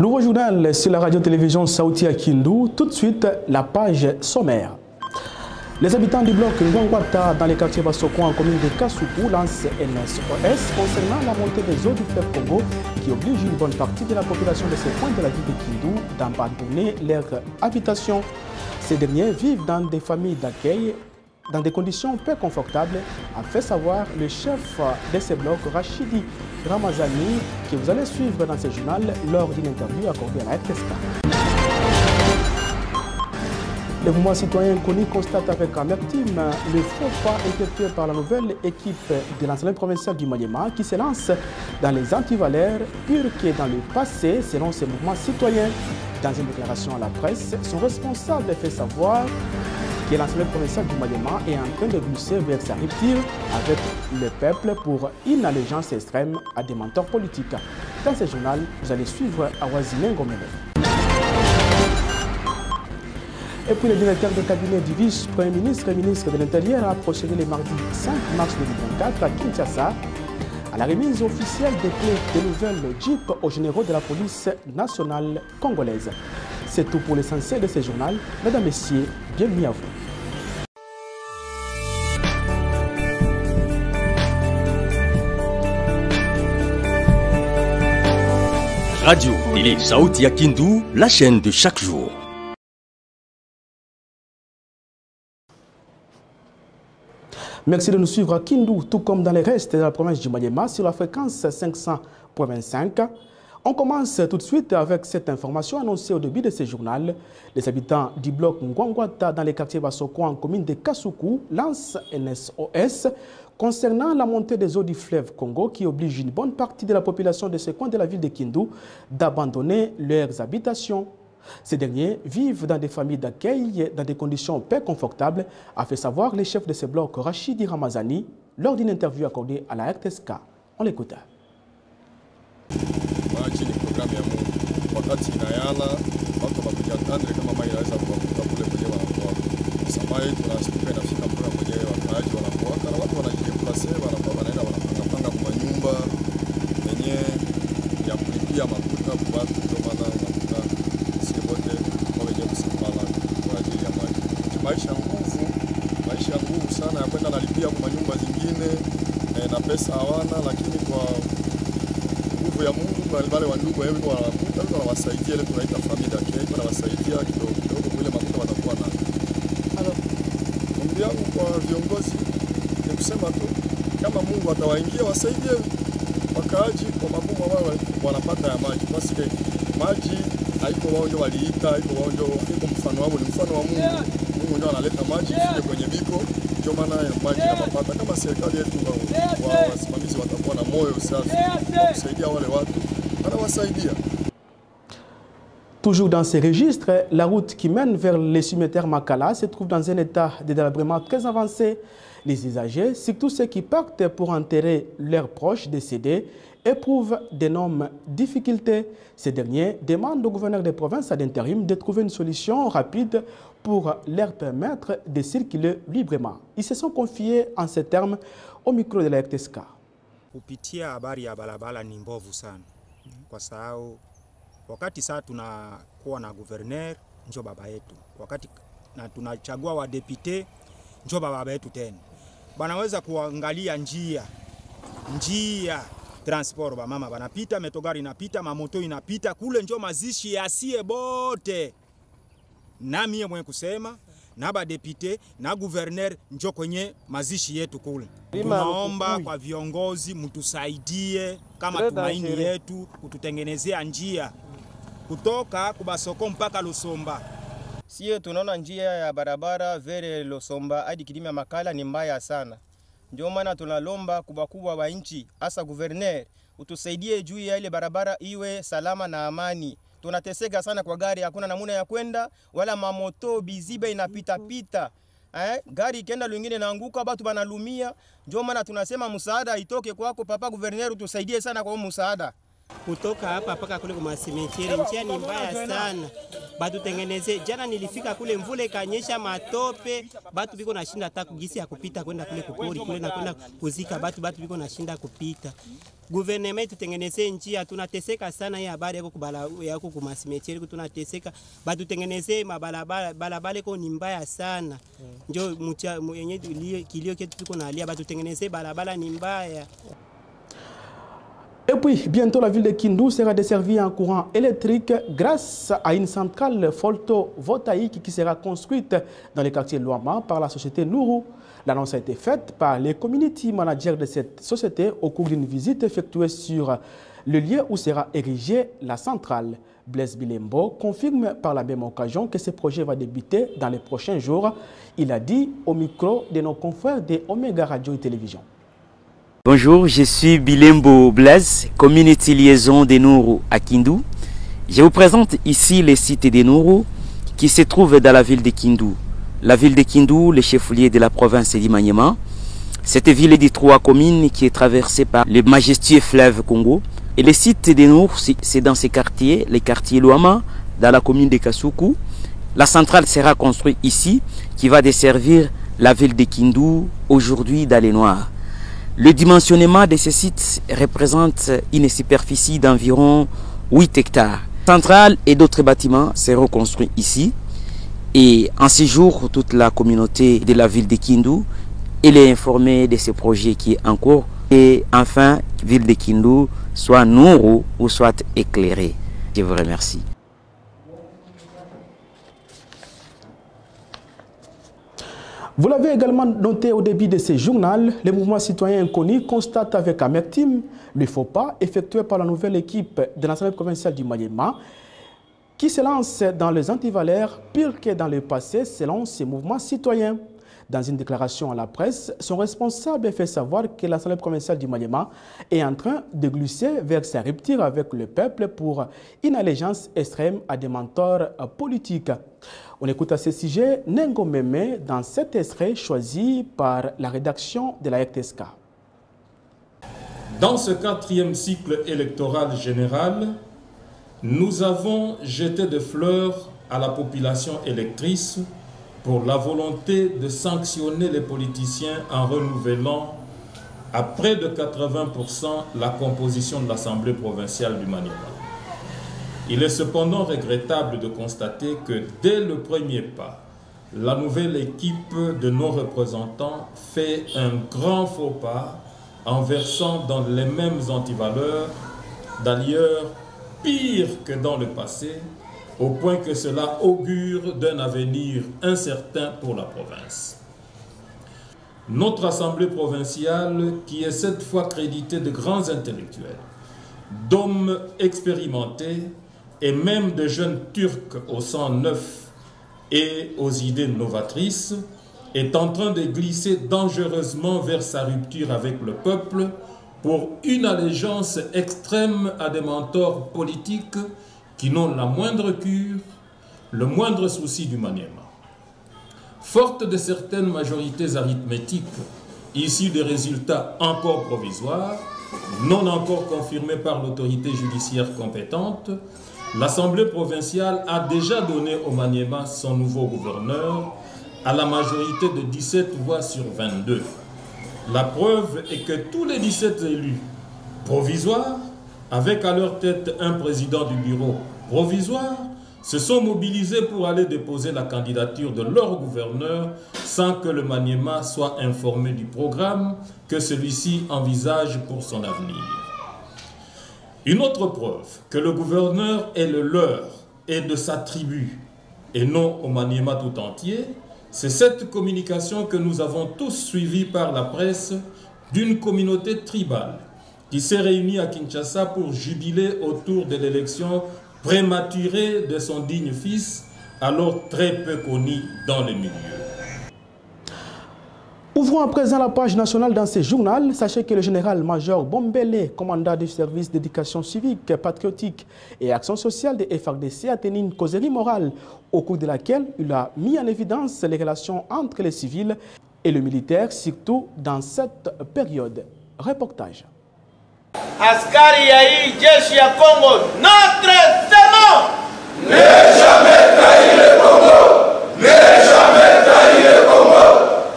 Nouveau journal sur la radio-télévision Sauti à Kindu. Tout de suite, la page sommaire. Les habitants du bloc Ngwangwata dans les quartiers Basoko en commune de Kasuku lancent NSOS concernant la montée des eaux du fleuve Congo qui oblige une bonne partie de la population de ces coins de la ville de Kindu d'abandonner leur habitation. Ces derniers vivent dans des familles d'accueil dans des conditions peu confortables, a fait savoir le chef de ces blocs, Rachidi Ramazani, que vous allez suivre dans ce journal lors d'une interview accordée à la RTSK. Le mouvement citoyen connu constate avec amertume le faux pas effectué par la nouvelle équipe de l'Assemblée provinciale du Maniema qui se lance dans les antivalaires purs que dans le passé, selon ce mouvement citoyen. Dans une déclaration à la presse, son responsable fait savoir que l'Assemblée provinciale du Maniema est en train de glisser vers sa rupture avec le peuple pour une allégeance extrême à des mentors politiques. Dans ce journal, vous allez suivre Awazine Ngomele. Et puis le directeur de cabinet du vice-premier ministre et ministre de l'Intérieur a procédé le mardi 5 mars 2024 à Kinshasa à la remise officielle des clés de nouvelles Jeep aux généraux de la police nationale congolaise. C'est tout pour l'essentiel de ce journal. Mesdames, Messieurs, bienvenue à vous. Radio Télé Sauti à Kindu, la chaîne de chaque jour. Merci de nous suivre à Kindu, tout comme dans les restes de la province du Maniema sur la fréquence 500.25. On commence tout de suite avec cette information annoncée au début de ce journal. Les habitants du bloc Ngwangwata dans les quartiers Basoko en commune de Kasuku lancent un SOS concernant la montée des eaux du fleuve Congo qui oblige une bonne partie de la population de ce coin de la ville de Kindu d'abandonner leurs habitations. Ces derniers vivent dans des familles d'accueil dans des conditions peu confortables, a fait savoir le chef de ce bloc, Rachidi Ramazani, lors d'une interview accordée à la RTSK. On l'écoute. Maji ni programu ya Mungu. Wakati inayala, watu wanakuja tandre kama maji inaweza kuwakuta kule kwenye wanakuwa. Samai tunasikia inafika mpaka kwenye wakaaji wanakuwa na watu wanajiplase wanaenda wanapanga kwa nyumba yenye ya kulipia makuta kwa watu ndio maana unakuta sisi wote kwa wenye kusimama kwa ajili ya maji. Maisha nguvu sana ya kwenda nalipia kwa nyumba zingine na pesa hawana, lakini kwa nguvu ya Mungu wale wa ndugu wao wanawasaidia, ile tunaita familia yake, wanawasaidia kidogo ile makuta watakuwa nayo. Ombi yangu kwa viongozi ni kusema tu kama Mungu atawaingia wasaidie wakaaji kwa magumu wao wanapata ya maji. Basi maji haiko wao ndio waliita, haiko wao ndio mfano wao, ni mfano wa Mungu. Mungu ndio analeta maji kwenye biko, ndio maana maji yanapata. Kama serikali yetu wa wasimamizi watakuwa na moyo safi kusaidia wale watu, wanawasaidia. Toujours dans ces registres, la route qui mène vers les cimetières Makala se trouve dans un état de délabrement très avancé. Les usagers, surtout ceux qui partent pour enterrer leurs proches décédés, éprouvent d'énormes difficultés. Ces derniers demandent au gouverneur des provinces d'intérim de trouver une solution rapide pour leur permettre de circuler librement. Ils se sont confiés en ces termes au micro de la RTSK. Kupitia habari ya barabara ni mbovu sana. Kwa sababu wakati saa tunakuwa na gouverneur njo baba yetu. Wakati na tunachagua wa député njo baba yetu tena. Banaweza kuangalia njia transport ba mama banapita, metogari inapita, mamoto inapita, kule njo mazishi yasie bote. Na mie mwenye kusema na ba député na gouverneur njo kwenye mazishi yetu kule. Tunaomba kwa viongozi mtusaidie kama tumaini yetu kututengenezea njia kutoka Kubasoko mpaka Lusomba. Sio tunaona njia ya barabara vere Lusomba hadi Kilima Makala ni mbaya sana. Ndio maana tunalomba kubwa wa nchi hasa gouverneur utusaidie juu ya ile barabara iwe salama na amani. Tunateseka sana kwa gari, hakuna namuna ya kwenda wala mamoto biziba inapita. Gari ikienda lingine naanguka watu banalumia. Ndio maana tunasema msaada itoke kwako papa gouverneur utusaidie sana kwa msaada. Kutoka hapa mpaka kule kwa simetieri njia ni mbaya sana. Batu tengeneze. Jana nilifika kule mvule kanyesha matope. Batu biko nashinda hata kugisi ya kupita kwenda kule kupori kule na kwenda kuzika batu biko nashinda kupita. Gouvernement tutengeneze njia, tunateseka sana. Hii habari yako kwa simetieri tunateseka. Batu tengeneze mabalabala ko ni mbaya sana. Ndio yenye kilio ketu tuko na alia batu tengeneze balabala ni mbaya. Et puis, bientôt, la ville de Kindu sera desservie en courant électrique grâce à une centrale photovoltaïque qui sera construite dans le quartier Luama par la société Nourou. L'annonce a été faite par les community managers de cette société au cours d'une visite effectuée sur le lieu où sera érigée la centrale. Blaise Bilembo confirme par la même occasion que ce projet va débuter dans les prochains jours. Il a dit au micro de nos confrères de Omega Radio et Télévision. Bonjour, je suis Bilembo Blaise, Community Liaison des Nourou à Kindu. Je vous présente ici le site des Nourou qui se trouve dans la ville de Kindu. La ville de Kindu, le chef-lieu de la province du Maniema. Cette ville de 3 communes qui est traversée par le majestueux fleuve Congo. Et le site des Nourou, c'est dans ces quartiers, les quartiers Luama, dans la commune de Kasuku. La centrale sera construite ici, qui va desservir la ville de Kindu, aujourd'hui dans les Noirs. Le dimensionnement de ce site représente une superficie d'environ 8 hectares. La centrale et d'autres bâtiments seront construits ici. Et en ce jour, toute la communauté de la ville de Kindu est informée de ce projet qui est en cours. Et enfin, la ville de Kindu soit Nourou ou soit éclairée. Je vous remercie. Vous l'avez également noté au début de ce journal, le mouvement citoyen inconnu constate avec amertume le faux pas effectué par la nouvelle équipe de l'Assemblée provinciale du Maniema qui se lance dans les antivalaires pire que dans le passé selon ces mouvements citoyens. Dans une déclaration à la presse, son responsable fait savoir que l'Assemblée provinciale du Maniema est en train de glisser vers sa rupture avec le peuple pour une allégeance extrême à des mentors politiques. On écoute à ce sujet Nengo Meme dans cet extrait choisi par la rédaction de la RTSK. Dans ce 4e cycle électoral général, nous avons jeté des fleurs à la population électrice pour la volonté de sanctionner les politiciens en renouvelant à près de 80% la composition de l'Assemblée provinciale du Maniema. Il est cependant regrettable de constater que dès le premier pas, la nouvelle équipe de nos représentants fait un grand faux pas en versant dans les mêmes antivaleurs, d'ailleurs pire que dans le passé, au point que cela augure d'un avenir incertain pour la province. Notre Assemblée provinciale, qui est cette fois créditée de grands intellectuels, d'hommes expérimentés et même de jeunes Turcs au sang neuf et aux idées novatrices, est en train de glisser dangereusement vers sa rupture avec le peuple pour une allégeance extrême à des mentors politiques qui n'ont la moindre cure, le moindre souci du Maniema. Forte de certaines majorités arithmétiques issues des résultats encore provisoires, non encore confirmés par l'autorité judiciaire compétente, l'Assemblée provinciale a déjà donné au Maniema son nouveau gouverneur à la majorité de 17 voix sur 22. La preuve est que tous les 17 élus provisoires, avec à leur tête un président du bureau provisoire, se sont mobilisés pour aller déposer la candidature de leur gouverneur sans que le Maniema soit informé du programme que celui-ci envisage pour son avenir. Une autre preuve que le gouverneur est le leur et de sa tribu et non au Maniema tout entier, c'est cette communication que nous avons tous suivie par la presse d'une communauté tribale qui s'est réunie à Kinshasa pour jubiler autour de l'élection prématurée de son digne fils, alors très peu connu dans les milieux. Ouvrons à présent la page nationale dans ce journal. Sachez que le général-major Bombele, commandant du service d'éducation civique, patriotique et action sociale de FARDC, a tenu une causerie morale au cours de laquelle il a mis en évidence les relations entre les civils et le militaire, surtout dans cette période. Reportage. askari ya hii jeshi ya Congo, notre serment. Ne jamais trahir le Congo. Ne jamais trahir le Congo.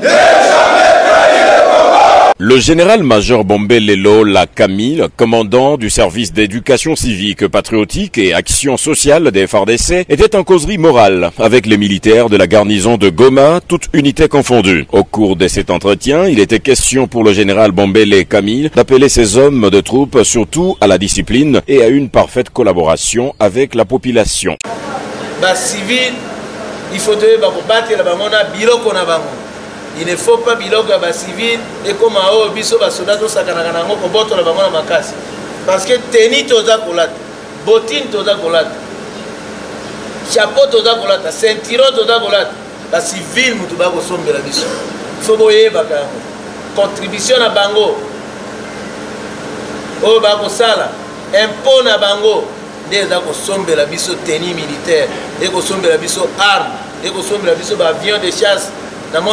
Ne jamais trahir le Congo. Le général-major Bombele Lola Camille, commandant du service d'éducation civique, patriotique et action sociale des FARDC, était en causerie morale avec les militaires de la garnison de Goma, toute unité confondue. Au cours de cet entretien, il était question pour le général Bombele Camille d'appeler ses hommes de troupes surtout à la discipline et à une parfaite collaboration avec la population. Civil, il faut battre la bamona biloko na bango. Il ne faut pas biloko ya civil et comme ao biso ba soldat to sakana nango ko boto la bamona makasi. Parce que teni toza kolata, bottine toza kolata, chapeau toza kolata, ceinturon toza kolata. Ba civil mutu ba ko sombela biso. Faut boyeba ka contribution na bango. O ba ko sala impôt na bango. Nde ko sombela biso tenue militaire, et ko sombela biso arme, et ko sombela biso ba avion de chasse. Donc,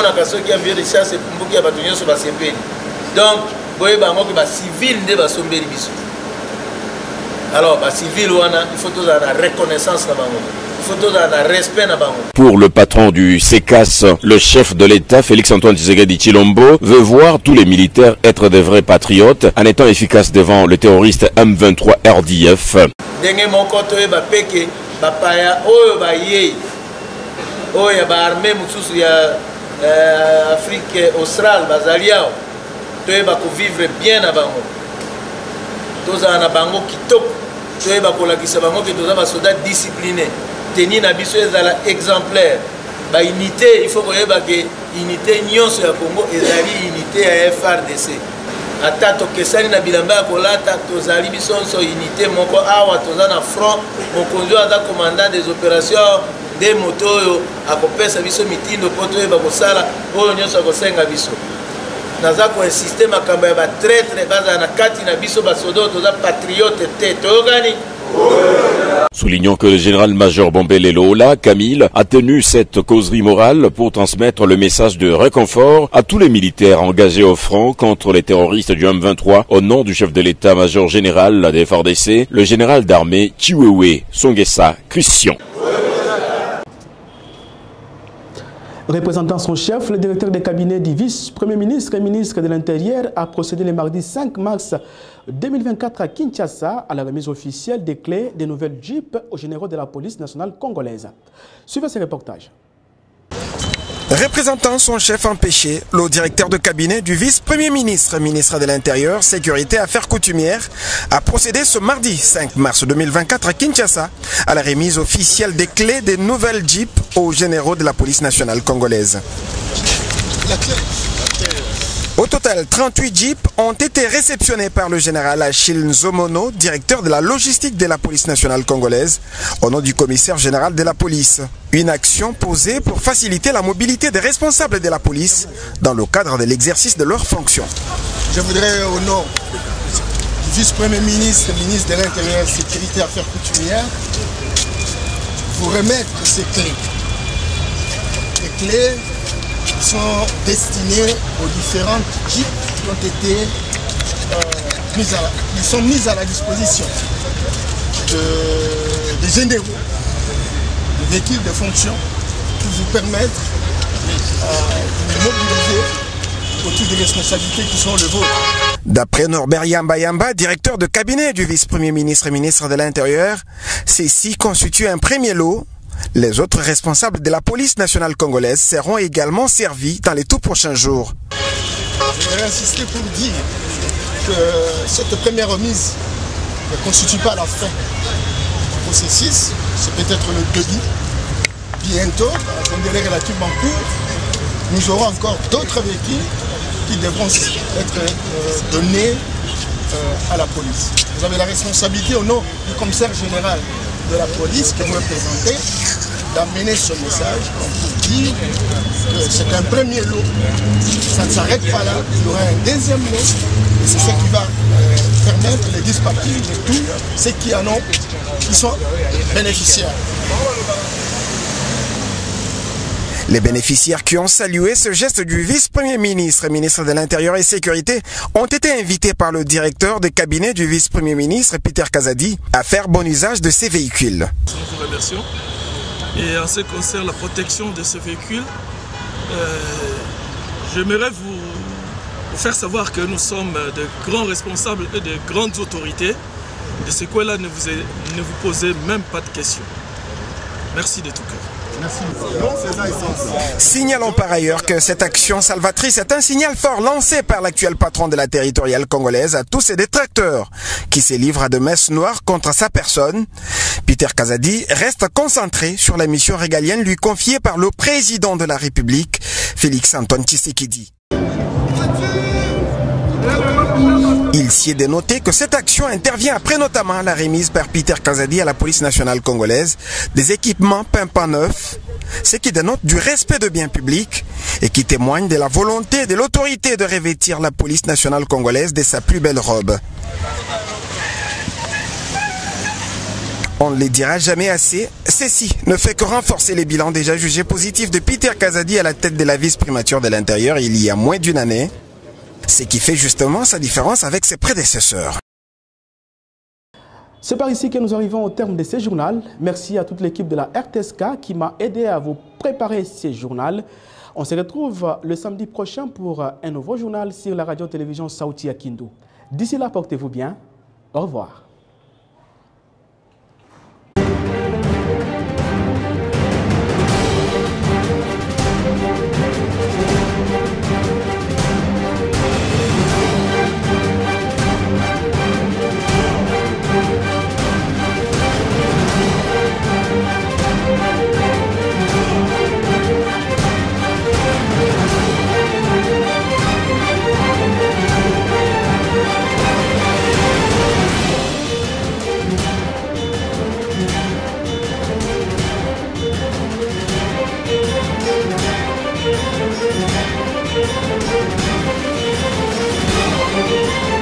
civil alors, civil, il faut toute la reconnaissance, il faut toute la respect. Pour le patron du SECAS, le chef de l'État, Félix-Antoine Tshisekedi Tshilombo, veut voir tous les militaires être de vrais patriotes en étant efficaces devant le terroriste M23 RDF. Afrique australe bazaliao toyeba ko vivre bien na bango toza na bango kitoko toyeba ko lakisa bango ke toza ba soldats disciplinés teni na biso ezala exemplaire ba unité il faut koyeba ke unité nyonso ya Congo ezali unité ya FARDC ata tokesani na bilamba ya kolata tozali biso nso unité moko awa toza na front mokonzi aza commandant des opérations des motos akopesa biso mitindo poto eba kosala oyo nyonso akosenga biso naza ko insister makambo ya ba traître baza na kati na biso ba sodo toza patriote te toyokani. Soulignons que le général-major Bombele Lola Camille a tenu cette causerie morale pour transmettre le message de réconfort à tous les militaires engagés au front contre les terroristes du M23 au nom du chef de l'état-major général des FARDC, le général d'armée Chiwewe Songesa Christian. Représentant son chef, le directeur de cabinet du vice-premier ministre et ministre de l'Intérieur a procédé le mardi 5 mars 2024 à Kinshasa à la remise officielle des clés des nouvelles Jeeps aux généraux de la police nationale congolaise. Suivez ce reportage. Représentant son chef empêché, le directeur de cabinet du vice-premier ministre, ministre de l'Intérieur, Sécurité et Affaires coutumières, a procédé ce mardi 5 mars 2024 à Kinshasa à la remise officielle des clés des nouvelles Jeeps aux généraux de la police nationale congolaise. Au total, 38 Jeeps ont été réceptionnés par le général Achille Nzomono, directeur de la logistique de la police nationale congolaise, au nom du commissaire général de la police. Une action posée pour faciliter la mobilité des responsables de la police dans le cadre de l'exercice de leurs fonctions. Je voudrais, au nom du vice-premier ministre, ministre de l'Intérieur, Sécurité et Affaires coutumières, vous remettre ces clés. Les clés sont destinés aux différentes jeeps qui ont été mises à la disposition des généraux, des véhicules de fonction pour vous permettre de mobiliser autour des responsabilités qui sont les vôtres. D'après Norbert Yamba, directeur de cabinet du vice-premier ministre et ministre de l'Intérieur, ceci constitue un premier lot. Les autres responsables de la police nationale congolaise seront également servis dans les tout prochains jours. Je voudrais insister pour dire que cette première remise ne constitue pas la fin du processus, c'est peut-être le début. Bientôt, dans un délai relativement court, nous aurons encore d'autres véhicules qui devront être donnés à la police. Vous avez la responsabilité au nom du commissaire général de la police que vous représentez, d'amener ce message pour dire que c'est un premier lot, ça ne s'arrête pas là, il y aura un deuxième lot, et c'est ce qui va permettre les dispatchs de tous ceux qui en ont, qui sont bénéficiaires. Les bénéficiaires qui ont salué ce geste du vice-premier ministre et ministre de l'Intérieur et Sécurité ont été invités par le directeur de cabinet du vice-premier ministre, Peter Kazadi, à faire bon usage de ces véhicules. Nous vous remercions. Et en ce qui concerne la protection de ces véhicules, j'aimerais vous faire savoir que nous sommes de grands responsables et de grandes autorités. De ce quoi-là, ne vous posez même pas de questions. Merci de tout cœur. Merci. Signalons par ailleurs que cette action salvatrice est un signal fort lancé par l'actuel patron de la territoriale congolaise à tous ses détracteurs qui se livrent à de messes noires contre sa personne. Peter Kazadi reste concentré sur la mission régalienne lui confiée par le président de la République, Félix-Antoine Tshisekedi. Il s'y est dénoté que cette action intervient après notamment la remise par Peter Kazadi à la police nationale congolaise des équipements pimpants neufs, ce qui dénote du respect de biens publics et qui témoigne de la volonté de l'autorité de revêtir la police nationale congolaise de sa plus belle robe. On ne les dira jamais assez, ceci ne fait que renforcer les bilans déjà jugés positifs de Peter Kazadi à la tête de la vice-primature de l'Intérieur il y a moins d'une année. Ce qui fait justement sa différence avec ses prédécesseurs. C'est par ici que nous arrivons au terme de ce journal. Merci à toute l'équipe de la RTSK qui m'a aidé à vous préparer ce journal. On se retrouve le samedi prochain pour un nouveau journal sur la radio-télévision Sauti ya Kindu. D'ici là, portez-vous bien. Au revoir. Thank you.